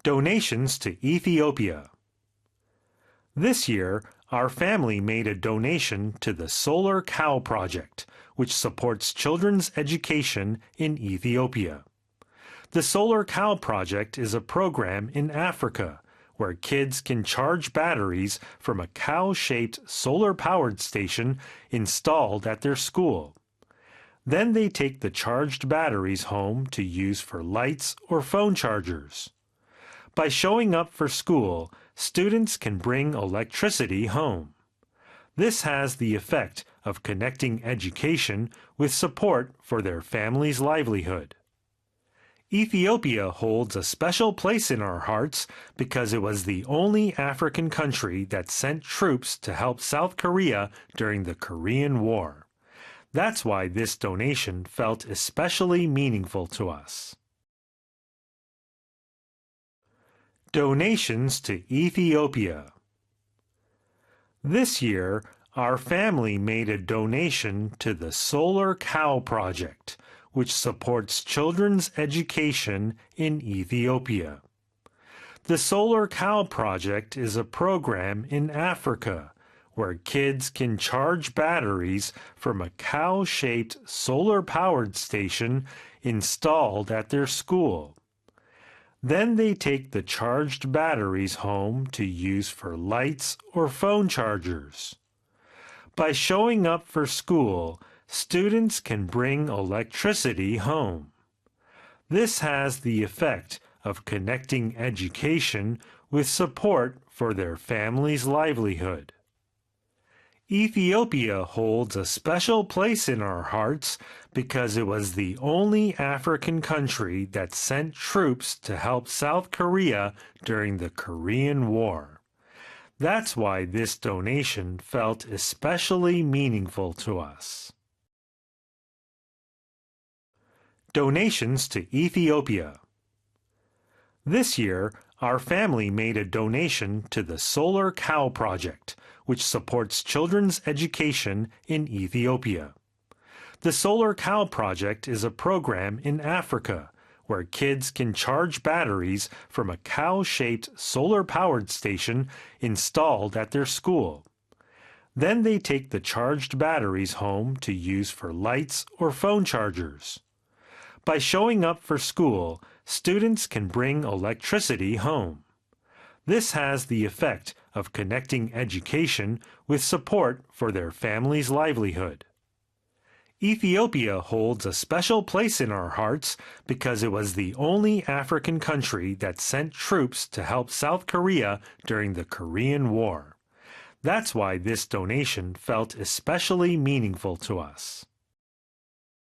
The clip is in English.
Donations to Ethiopia. This year, our family made a donation to the Solar Cow Project, which supports children's education in Ethiopia. The Solar Cow Project is a program in Africa where kids can charge batteries from a cow-shaped solar-powered station installed at their school. Then they take the charged batteries home to use for lights or phone chargers. By showing up for school, students can bring electricity home. This has the effect of connecting education with support for their family's livelihood. Ethiopia holds a special place in our hearts because it was the only African country that sent troops to help South Korea during the Korean War. That's why this donation felt especially meaningful to us. Donations to Ethiopia. This year, our family made a donation to the Solar Cow Project, which supports children's education in Ethiopia. The Solar Cow Project is a program in Africa where kids can charge batteries from a cow-shaped solar-powered station installed at their school. Then they take the charged batteries home to use for lights or phone chargers. By showing up for school, students can bring electricity home. This has the effect of connecting education with support for their family's livelihood. Ethiopia holds a special place in our hearts because it was the only African country that sent troops to help South Korea during the Korean War. That's why this donation felt especially meaningful to us. Donations to Ethiopia. This year, our family made a donation to the Solar Cow Project, which supports children's education in Ethiopia. The Solar Cow Project is a program in Africa where kids can charge batteries from a cow-shaped solar-powered station installed at their school. Then they take the charged batteries home to use for lights or phone chargers. By showing up for school, students can bring electricity home. This has the effect of connecting education with support for their family's livelihood. Ethiopia holds a special place in our hearts because it was the only African country that sent troops to help South Korea during the Korean War. That's why this donation felt especially meaningful to us.